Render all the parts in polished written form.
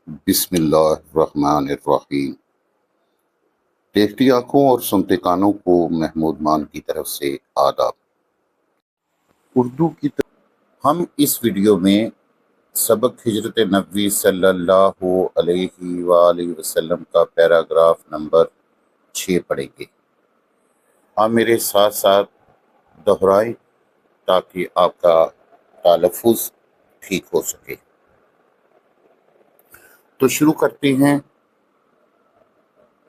بسم اللہ الرحمن الرحیم۔ دیکھتی آنکھوں اور سنتے کانوں کو محمود مان کی طرف سے آداب۔ اردو کی طرف ہم اس ویڈیو میں سبق ہجرت نبوی صلی اللہ علیہ وآلہ وسلم کا پیراگراف نمبر 6 پڑھیں گے۔ آپ میرے ساتھ ساتھ دہرائیں تاکہ آپ کا تلفظ ٹھیک ہو سکے۔ تو شروع کرتے ہیں۔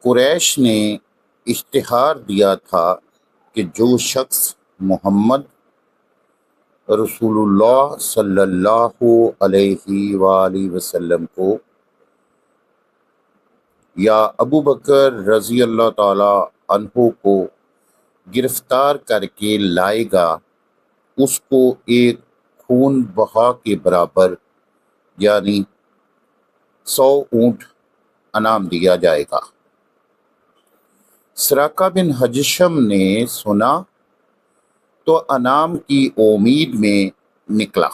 قریش نے اشتہار دیا تھا کہ جو شخص محمد رسول اللہ صلی اللہ علیہ وآلہ وسلم کو یا ابو بکر رضی اللہ تعالی عنہ کو گرفتار کر کے لائے گا، اس کو ایک خون بہا کے برابر یعنی 100 اونٹ انعام دیا جائے گا۔ سراقہ بن حجشم نے سنا تو انعام کی امید میں نکلا۔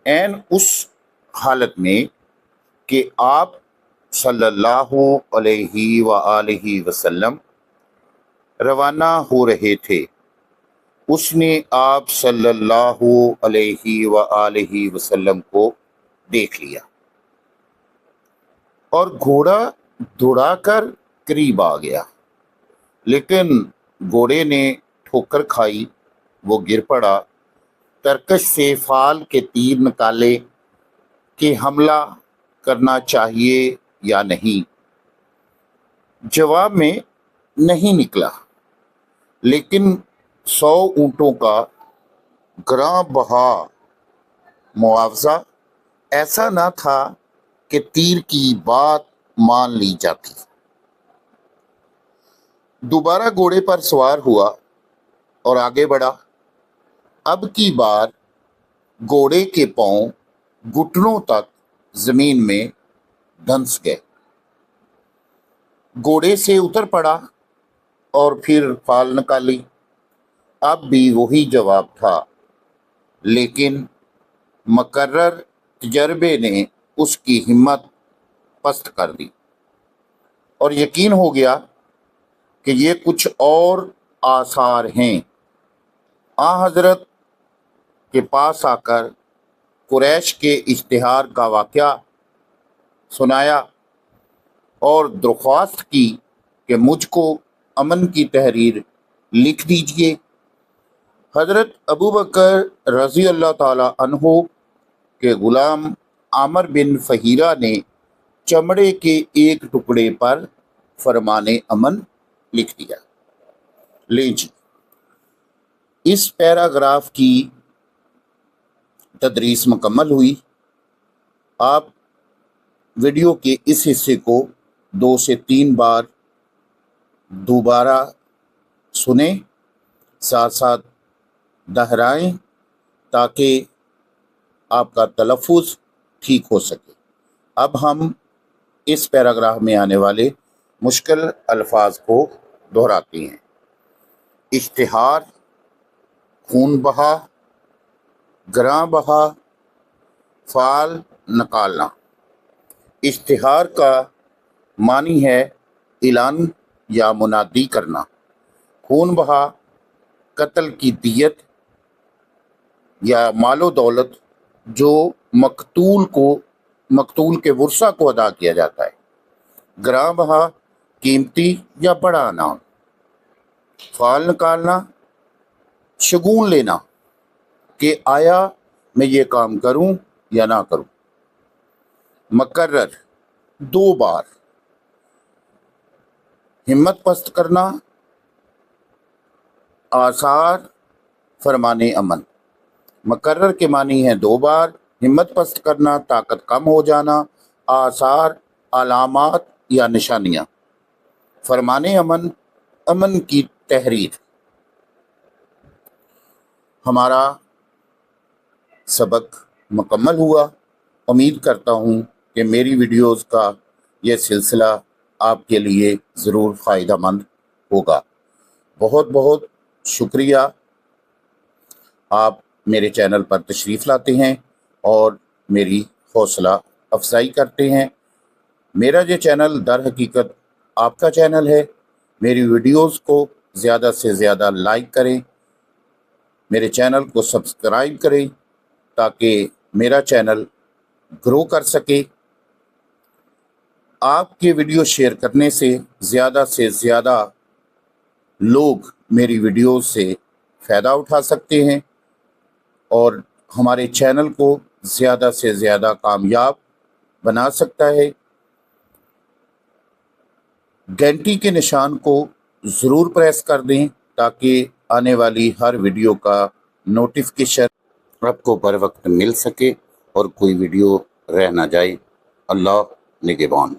عین اس حالت میں کہ آپ صلی اللہ علیہ وآلہ وسلم روانہ ہو رہے تھے، اس نے آپ صلی اللہ علیہ وآلہ وسلم کو دیکھ لیا اور گھوڑا دوڑا کر قریب آ گیا، لیکن گھوڑے نے ٹھوکر کھائی، وہ گر پڑا۔ ترکش سے فال کے تیر نکالے کہ حملہ کرنا چاہیے یا نہیں، جواب میں نہیں نکلا، لیکن 100 اونٹوں کا گراں بہا معاوضہ ایسا نہ تھا کہ تیر کی بات مان لی جاتی۔ دوبارہ گھوڑے پر سوار ہوا اور آگے بڑھا۔ اب کی بار گھوڑے کے پاؤں گھٹنوں تک زمین میں دھنس گئے۔ گھوڑے سے اتر پڑا اور پھر فال نکالی، اب بھی وہی جواب تھا، لیکن مکرر تجربے نے اس کی ہمت پست کر دی اور یقین ہو گیا کہ یہ کچھ اور آثار ہیں۔ حضرت کے پاس آ کر قریش کے اشتہار کا واقعہ سنایا اور درخواست کی کہ مجھ کو امن کی تحریر لکھ دیجیے۔ حضرت ابو بکر رضی اللہ تعالی عنہ کے غلام عامر بن فہیرہ نے چمڑے کے ایک ٹکڑے پر فرمان امن لکھ دیا۔ لیں جی، اس پیراگراف کی تدریس مکمل ہوئی۔ آپ ویڈیو کے اس حصے کو 2 سے 3 بار دوبارہ سنیں، ساتھ ساتھ دہرائیں تاکہ آپ کا تلفظ ٹھیک ہو سکے۔ اب ہم اس پیراگراف میں آنے والے مشکل الفاظ کو دہراتے ہیں۔ اشتہار، خون بہا، گراں بہا، فال نکالنا۔ اشتہار کا معنی ہے اعلان یا منادی کرنا۔ خون بہا، قتل کی دیت یا مال و دولت جو مقتول کے ورثہ کو ادا کیا جاتا ہے۔ گراں بہا، قیمتی یا بڑا انعام۔ فال نکالنا، شگون لینا کہ آیا میں یہ کام کروں یا نہ کروں۔ مکرر، 2 بار۔ ہمت پست کرنا، آثار فرمان امن۔ مکرر کے معنی ہے 2 بار، ہمت پست کرنا طاقت کم ہو جانا، آثار علامات یا نشانیاں، فرمان امن امن کی تحریر۔ ہمارا سبق مکمل ہوا۔ امید کرتا ہوں کہ میری ویڈیوز کا یہ سلسلہ آپ کے لیے ضرور فائدہ مند ہوگا۔ بہت بہت شکریہ، آپ میرے چینل پر تشریف لاتے ہیں اور میری حوصلہ افزائی کرتے ہیں۔ میرا یہ چینل در حقیقت آپ کا چینل ہے۔ میری ویڈیوز کو زیادہ سے زیادہ لائک کریں، میرے چینل کو سبسکرائب کریں تاکہ میرا چینل گرو کر سکے۔ آپ کے ویڈیو شیئر کرنے سے زیادہ لوگ میری ویڈیوز سے فائدہ اٹھا سکتے ہیں اور ہمارے چینل کو زیادہ سے زیادہ کامیاب بنا سکتا ہے۔ گھنٹی کے نشان کو ضرور پریس کر دیں تاکہ آنے والی ہر ویڈیو کا نوٹیفیکیشن آپ کو بر وقت مل سکے اور کوئی ویڈیو رہ نہ جائے۔ اللہ نگہبان۔